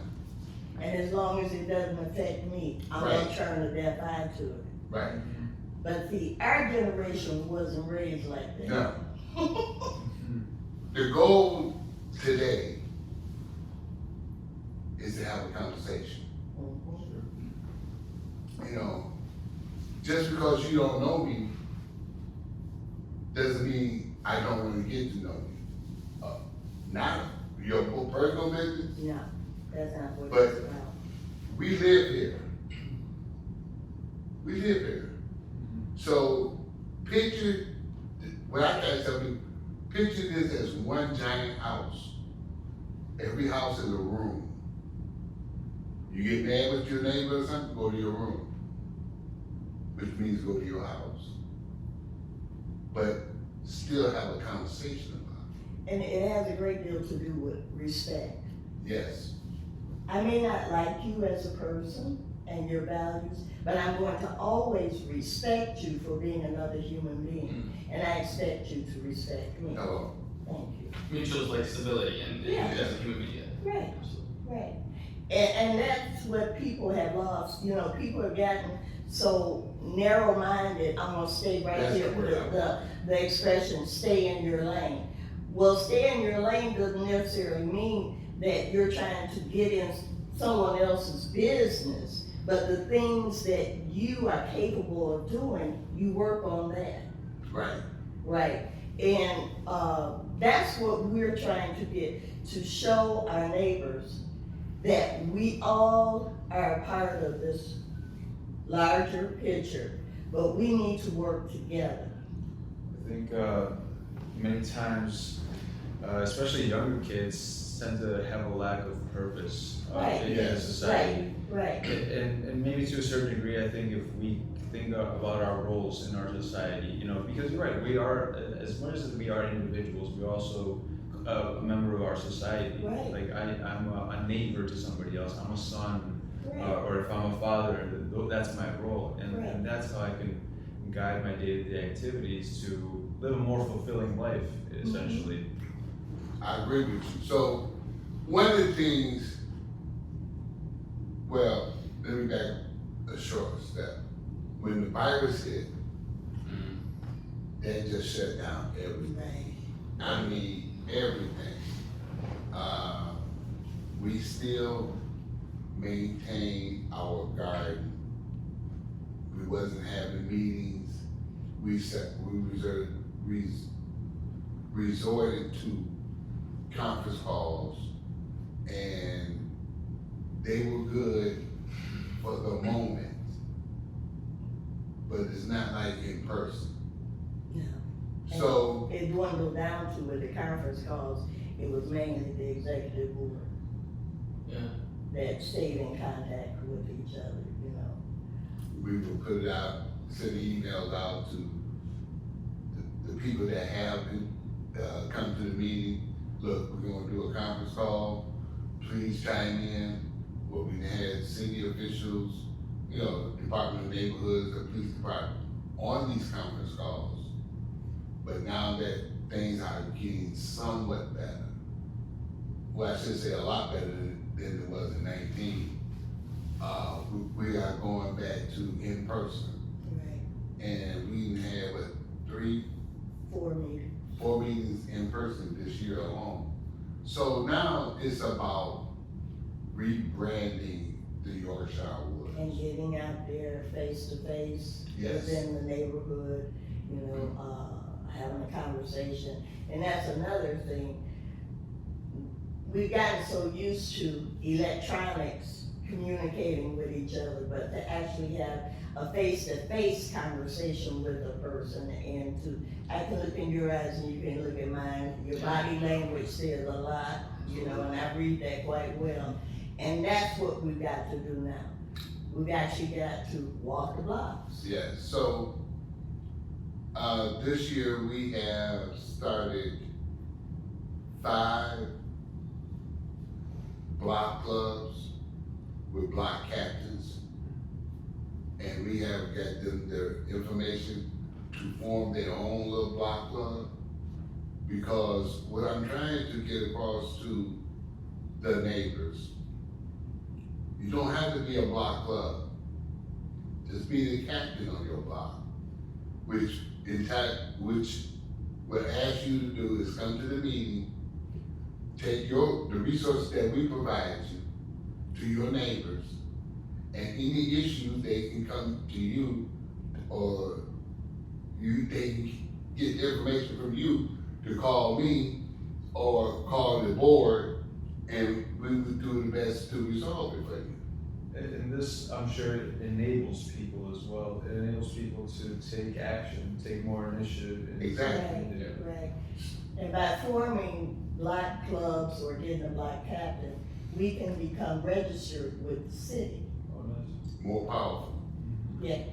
And as long as it doesn't affect me, I'm Right. gonna turn a deaf eye to it. right, But see, our generation wasn't raised like that. no. The goal today is to have a conversation. You know, just because you don't know me doesn't mean I don't want to get to know you. Not your personal business. No, that's not what But- it's about. We live here. We live here. So picture, what I gotta tell you, picture this as one giant house. Every house is a room. You get mad with your neighbor or something, go to your room. Which means go to your house. But still have a conversation about And it has a great deal to do with respect. it. Yes. I may not like you as a person and your values, but I'm going to always respect you for being another human being. And I expect you to respect me. Hello. Thank you. Mutual like stability and Yeah. as a human being. Right. Absolutely. Right. And that's what people have lost. You know, people have gotten so narrow-minded, I'm gonna stay right That's here the with word. the expression, stay in your lane. Well, stay in your lane doesn't necessarily mean that you're trying to get in someone else's business, but the things that you are capable of doing, you work on that. Right. Right, and that's what we're trying to get, to show our neighbors that we all are a part of this larger picture, but we need to work together. I think many times, especially younger kids, tend to have a lack of purpose Right. in Yes. society. Right, And maybe to a certain degree, I think if we think about our roles in our society, you know, because you're right, we are, as much as we are individuals, we're also a member of our society. Right. Like I'm a neighbor to somebody else, I'm a son, right, or if I'm a father, that's my role. Right. And that's how I can guide my day-to-day activities to live a more fulfilling life, essentially. I agree with you. So one of the things, well, let me back a short step. When the virus hit, that just shut down everything. I mean, everything. We still maintain our garden. We wasn't having meetings. We resorted to conference calls, and they were good for the moment, but it's not like in person. No. So It dwindled down to with the conference calls, it was mainly the executive board Yeah. that stayed in contact with each other, you know. we will put it out, send emails out to the people that have come to the meeting. Look, we're gonna do a conference call, please chime in. What we had city officials, you know, Department of Neighborhoods, the police department, on these conference calls. But now that things are getting somewhat better, well, I should say a lot better than it was in 19, we are going back to in person. Right. And we had, what, 4 meetings in person this year alone. So now it's about rebranding the Yorkshire Woods. And getting out there face to face Yes. within the neighborhood, you know, having a conversation. And that's another thing. We've gotten so used to electronics communicating with each other, but to actually have a face-to-face conversation with a person, and I can look in your eyes and you can look at mine. Your body language says a lot, you know, and I read that quite well. And that's what we've got to do now. We've actually got to walk the blocks. Yes, so, this year we have started 5 block clubs with block captains. And we have got them their information to form their own little block club. Because what I'm trying to get across to the neighbors, you don't have to be a block club. Just be the captain on your block, which what I ask you to do is come to the meeting, take the resources that we provide you to your neighbors, and any issues they can come to you, or they can get information from you to call me or call the board, and we would do the best to resolve it for you. And this, I'm sure, enables people as well. It enables people to take action, take more initiative. Exactly. Right. And by forming block clubs or getting a block captain, we can become registered with the city. Oh, nice. More powerful. Yeah.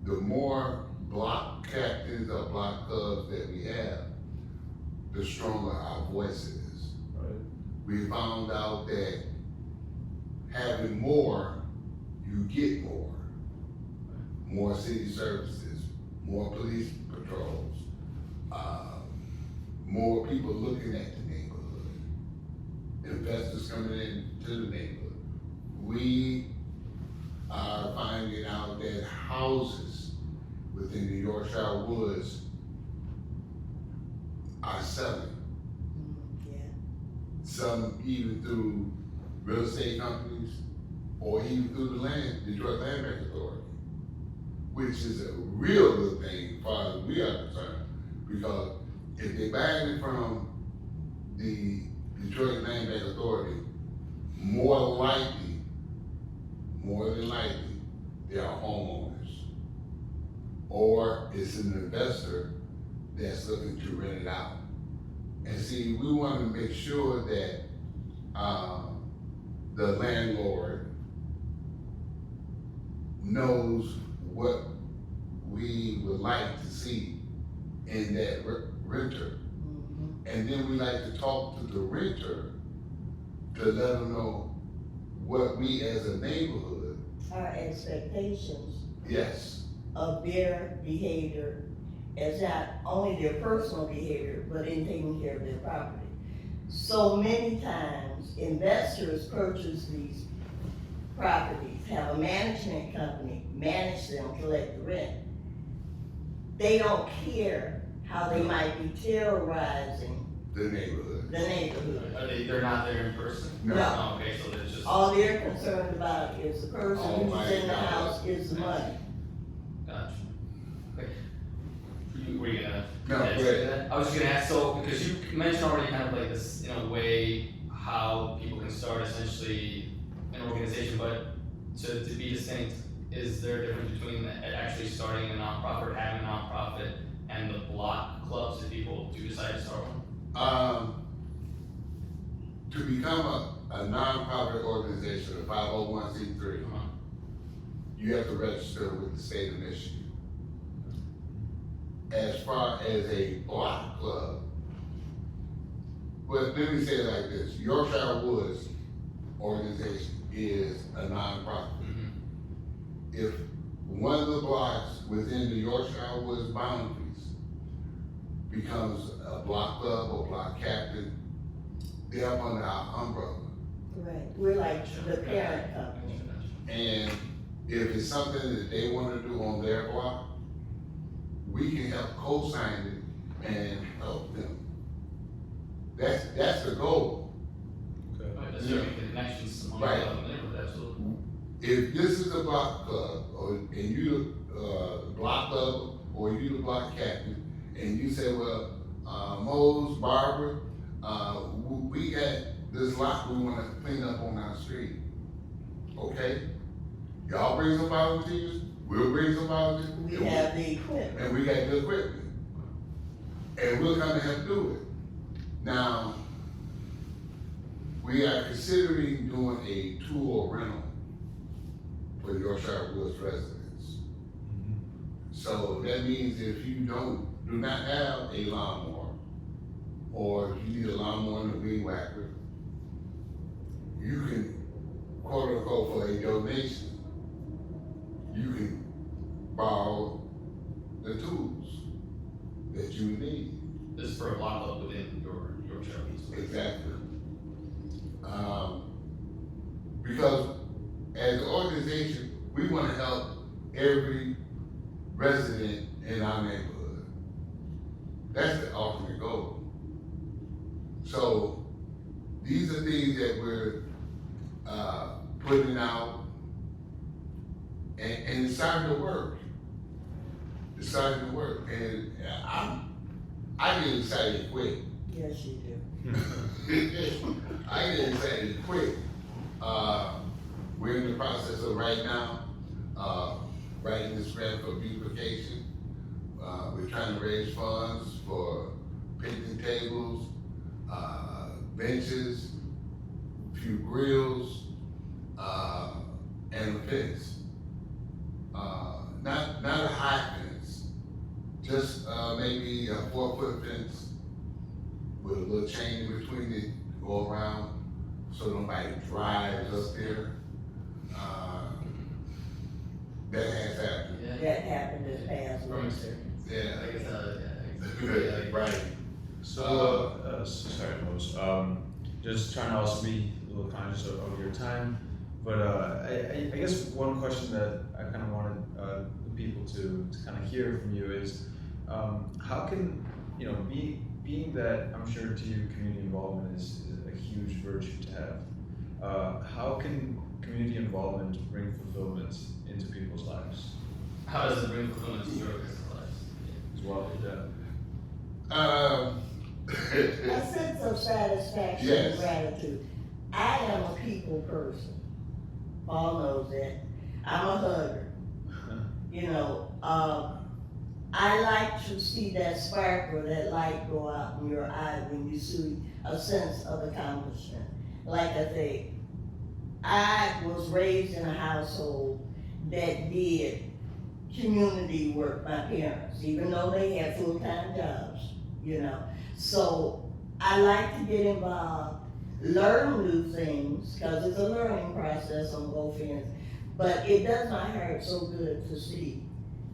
The more block captains or block clubs that we have, the stronger our voice is. Right. We found out that having more, you get more. More city services, more police patrols, more people looking at the neighborhood, investors coming into the neighborhood. We are finding out that houses within the Yorkshire Woods are selling. Yeah. Some even through real estate companies, or even through the Detroit Land Bank Authority, which is a real good thing as far as we are concerned, because if they're buying it from the Detroit Land Bank Authority, more than likely, they are homeowners, or it's an investor that's looking to rent it out. And see, we want to make sure that the landlord knows what we would like to see in that renter. Mm-hmm. And then we like to talk to the renter to let them know what we as a neighborhood, Our expectations yes, of their behavior as not only their personal behavior, but in taking care of their property. So many times, investors purchase these properties, have a management company manage them, collect the rent. They don't care how they might be terrorizing The neighborhood. the neighborhood. They're not there in person? No. Oh, okay, so there's just. All they're concerned about is the person Oh who's my in the God. house is the money. Gotcha. Okay. Were you gonna? No, add go to ahead. that? I was just gonna ask, so, because you mentioned already kind of like this, in a way, how people can start essentially an organization, but to be distinct, is there a difference between actually starting a nonprofit or having a nonprofit and the block clubs if people do decide to start one? To become a nonprofit organization, a 501c3, you have to register with the state of Michigan. As far as a block club, well, let me say it like this, Yorkshire Woods organization is a nonprofit. If one of the blocks within the Yorkshire Woods boundaries becomes a block club or block captain, they're up under our umbrella. Right. We're like the parent company. And if it's something that they wanna do on their block, we can help co-sign it and help them. That's the goal. Okay. There's certainly connections among Right. the neighborhood, absolutely. If this is a block club, and you the block club, or you the block captain, and you say, well, Mose, Barbara, we got this lot we wanna clean up on our street. Okay? Y'all bring some volunteers, we'll bring some volunteers. We and have the equipment. and we got the equipment. And we'll come and help do it. Now, we are considering doing a tour rental for the Yorkshire Woods residents. So that means if you do not have a lawnmower, or if you need a lawnmower and a weed whacker, you can, quote unquote, for a donation, you can borrow the tools that you need. This is for a block club within Yorkshire. Exactly. Because as an organization, we want to help every resident in our neighborhood. That's the ultimate goal. So these are things that we're putting out, and it's starting to work. It's starting to work, and I get excited quick. Yes, you do. I get excited quick. We're in the process of right now, writing this grant for beautification. We're trying to raise funds for picnic tables, benches, a few grills, and a fence. Not a high fence, just maybe a 4-foot fence with a little chain between it, go around, so nobody drives up there. That has happened. That happened this past winter. Yeah. I guess, Right. So, sorry, Mose. Just trying to also be a little conscious of your time, but I guess one question that I kind of wanted the people to kind of hear from you is, how can, being that I'm sure to you community involvement is a huge virtue to have, how can community involvement bring fulfillment into people's lives how does it bring fulfillment to your guys' lives? as well? A sense of satisfaction Yes. and gratitude. I am a people person. Paul knows that. I'm a hugger. I like to see that sparkle, that light go out in your eye when you see a sense of accomplishment. Like I say, I was raised in a household that did community work, my parents, even though they had full-time jobs, So I like to get involved, learn new things, because it's a learning process on both ends. But it does my heart so good to see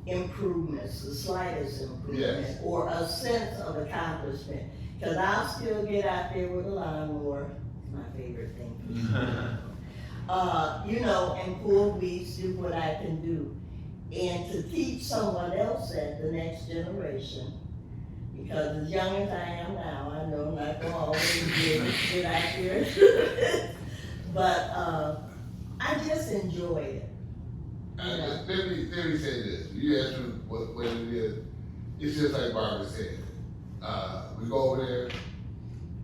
improvements, the slightest improvement, Yes. or a sense of accomplishment. Because I'll still get out there with a lawnmower, it's my favorite thing. And pull weeds, do what I can do. And to teach someone else that, the next generation, because as young as I am now, I know not get out here. But, I just enjoy it. Let me say this. You asked me what it is. It's just like Barbara said. We go over there,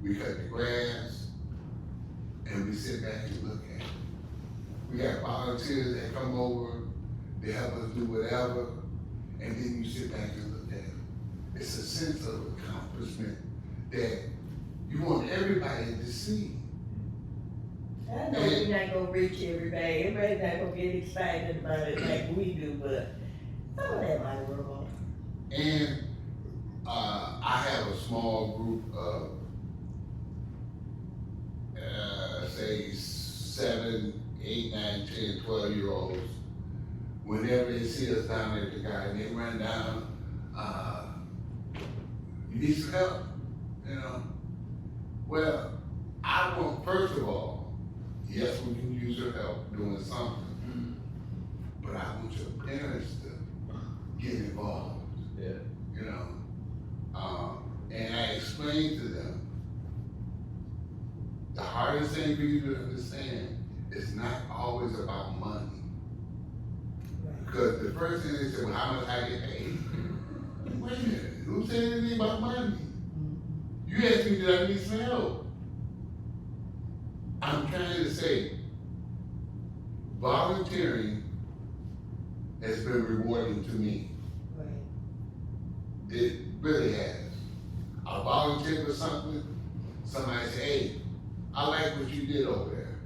we cut the grass, and we sit back and look at it. We got volunteers that come over, they help us do whatever, and then you sit back and look at it. It's a sense of accomplishment that you want everybody to see. I know we're not gonna reach everybody. Everybody's not gonna get excited about it like we do, but some of that might work on. And I have a small group of, say, 7, 8, 9, 10, 12-year-olds. Whenever they see us down at the garden, they run down, you need some help, you know? Well, I want, first of all, yes, we can use your help doing something, but I want your parents to get involved. Yeah. You know, and I explained to them, the hardest thing for you to understand is not always about money. Because the first thing they said, well, how much I get paid? Wait a minute, who said anything about money? You asked me, did I need some help? I'm trying to say, volunteering has been rewarding to me. Right. It really has. I volunteer for something, somebody say, hey, I like what you did over there.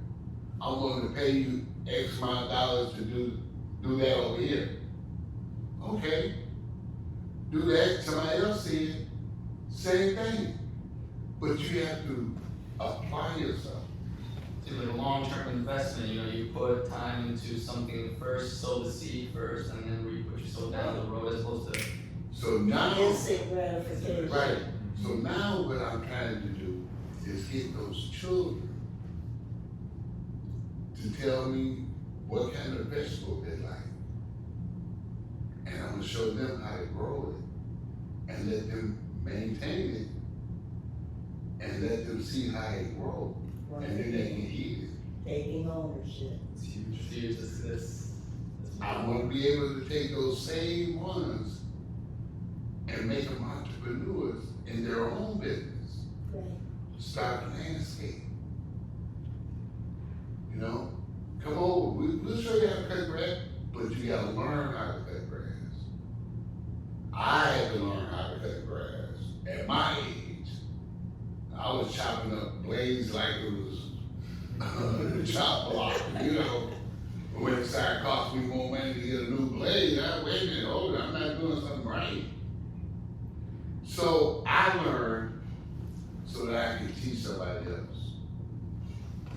I'm willing to pay you X amount of dollars to do that over here. Okay. Do that, somebody else see it, same thing. But you have to apply yourself. It's like a long-term investment, you know, you put time into something first, sow the seed first, and then where you put your soul down the road as opposed to. So now, Instant gratification. right, so now what I'm trying to do is get those children to tell me what kind of vegetable they like. And I'm gonna show them how to grow it and let them maintain it and let them see how it grows. And then they can eat it. Taking ownership. It's huge. It's huge. This. I want to be able to take those same ones and make them entrepreneurs in their own business. Right. Start a landscape. You know, come over. We'll show you how to cut grass, but you got to learn how to cut grass. I had to learn how to cut grass at my age. I was chopping up blades like it was a chop block, you know. But when it started costing me more money to get a new blade, wait a minute, hold on, I'm not doing something right. So I learned so that I could teach somebody else.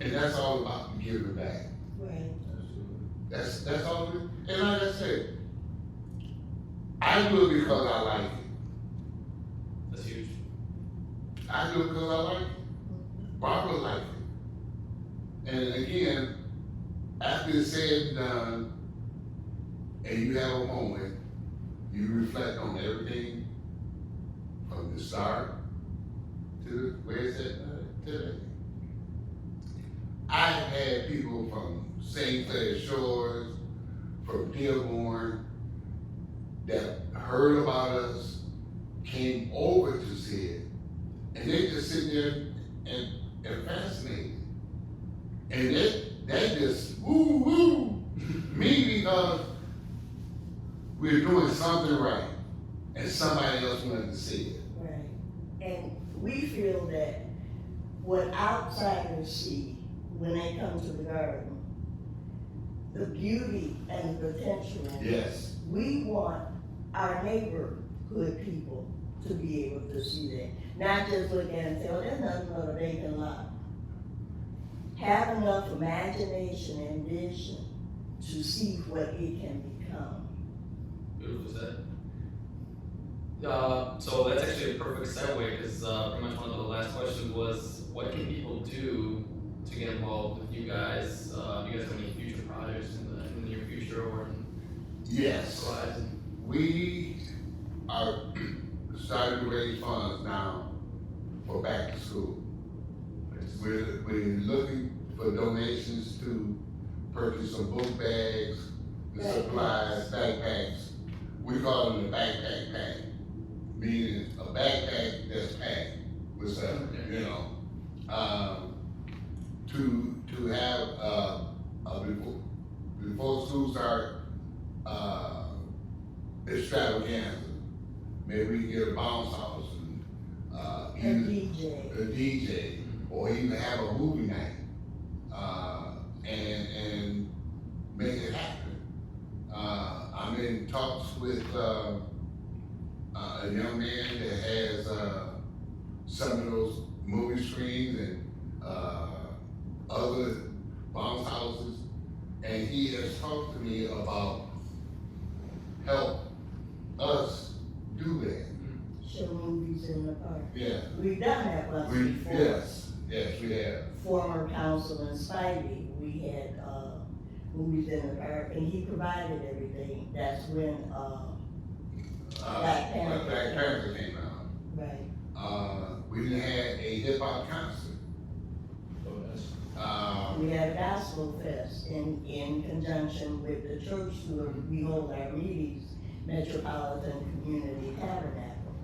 And that's all about giving back. Right. That's all it is. And like I said, I do it because I like it. That's huge. I do it because I like it. Barbara liked it. And again, after it's said and done, and you have a moment, you reflect on everything from the start to where it's at today. I've had people from St. Clair Shores, from Dearborn, that heard about us, came over to see it, and they just sit there and fascinated. And that just woo me because we're doing something right, and somebody else wanted to see it. Right. And we feel that what outsiders see when they come to the garden, the beauty and the potential. Yes. We want our neighborhood people to be able to see that. Not just look at it and say, oh, there's nothing but a vacant lot. Have enough imagination and vision to see what it can become. Beautiful said. So that's actually a perfect segue because pretty much one of the last questions was, what can people do to get involved with you guys? Do you guys have any future projects in the near future or in Yes. horizon? We are starting to raise funds now for back to school. we're looking for donations to purchase some book bags, the supplies, backpacks. We call them the backpack pack, meaning a backpack that's packed with stuff, you know. To have before school start extravaganza. Maybe we can get a bounce house and a DJ, or even have a movie night, and make it happen. I'm in talks with a young man that has some of those movie screens and other bounce houses, and he has talked to me about help us do that. Show movies in the park. Yeah. We've done that once before. Yes, we have. Former Councilman Spivey, we had movies in the park, and he provided everything. That's when Black Panther came out. Right. We had a hip hop concert. We had a gospel fest in conjunction with the church where we hold our meetings, Metropolitan Community Tabernacle.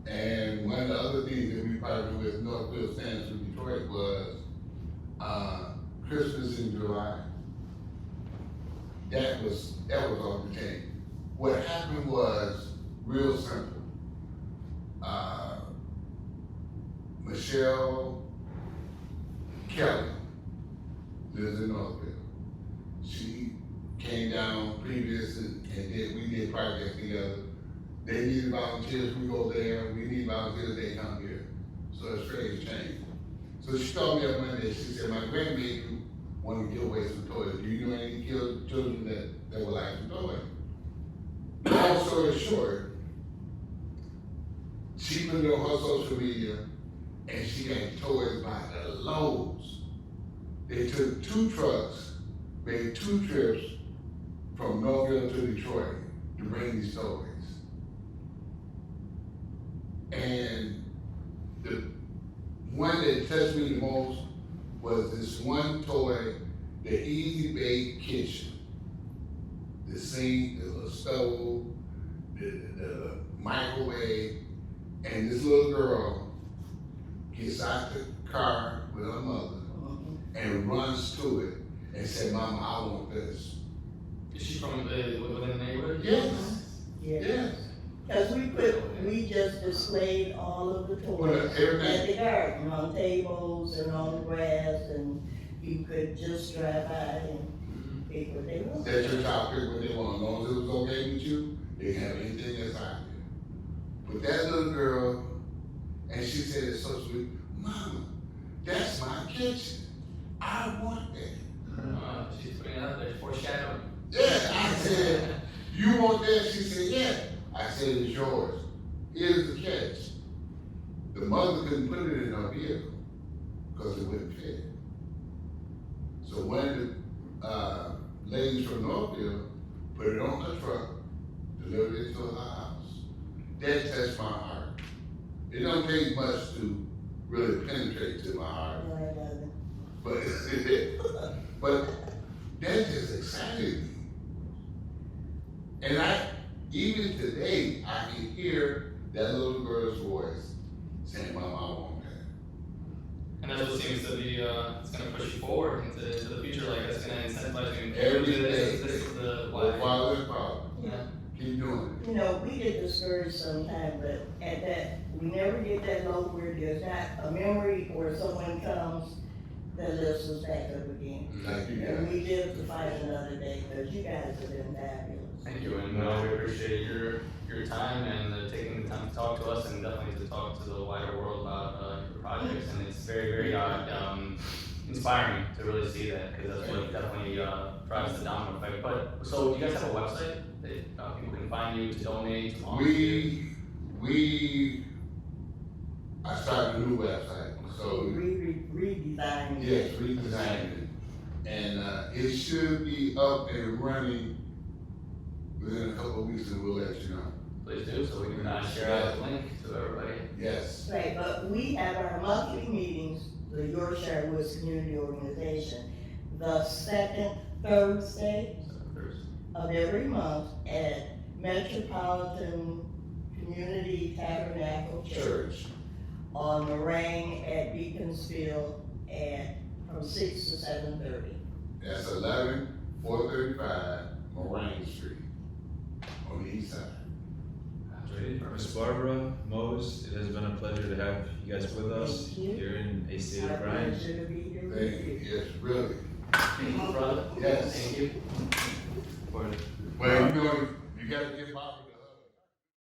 And one of the other things that we partnered with Northfield Standards in Detroit was Christmas in July. That was off the chain. What happened was real simple. Michelle Kelly lives in Northfield. She came down previous and we did projects together. They needed volunteers, we go there. We need volunteers, they come here. So it's strange change. So she called me up Monday. She said, my grandbaby want to give away some toys. Do you know any children that would like some toys? Long story short, she put it on her social media and she got toys by the loads. They took 2 trucks, made 2 trips from Northville to Detroit to bring these toys. And the one that touched me the most was this one toy, the Easy Bake Kitchen. The sink, the little stove, the microwave, and this little girl gets out the car with her mother and runs to it and said, Mama, I want this. Is she from within the neighborhood? Yes. Yes. Because we just displayed all of the toys everything. at the garden, on tables and on the grass, and you could just drive by and pick what they want. Let your child pick what they want. As long as it was okay with you, they can have anything that's out there. But that little girl, and she said it's so sweet, Mama, that's my kitchen. I want that. She's putting it out there, foreshadowing. Yeah, I said, you want that? She said, yeah. I said, it's yours. Here's the catch. The mother couldn't put it in her vehicle because it wouldn't fit. So one of the ladies from Northfield put it on her truck, delivered it to her house. That touched my heart. It don't take much to really penetrate to my heart. No, it doesn't. But that just excited me. And even today, I can hear that little girl's voice saying, Mama, I want that. And that's what seems to be, it's going to push you forward into the future, like it's going to incentivize you. Every day. This is the Well, father's problem. Yeah. Keep doing it. You know, we get discouraged sometimes, but at that, we never get that low where there's not a memory or someone comes that lifts us back up again. Thank you, And guys. we live to fight another day, because you guys have been fabulous. Thank you, and we appreciate your time and taking the time to talk to us and definitely to talk to the wider world about your projects. And it's very, very inspiring to really see that, because that's what definitely drives the domino effect. But so, do you guys have a website that people can find you to donate? To volunteer? I started a new website, so Redesigning. yes, redesigning it, and it should be up and running within a couple of weeks, and we'll let you know. Please do, so we can share out the link to everybody. Yes. Right, but we have our monthly meetings, the Yorkshire Woods Community Organization, the second Thursday of every month at Metropolitan Community Tabernacle Church on Moraine at Beaconsfield from 6 to 7:30. That's 11435 Moraine Street on the east side. Great. Miss Barbara, Mose, it has been a pleasure to have you guys with us Thank you. here in a state Our of grind. pleasure to be here with Thank you. you. Yes, really. Thank you, brother. Yes. Thank you. For Well, you gotta get my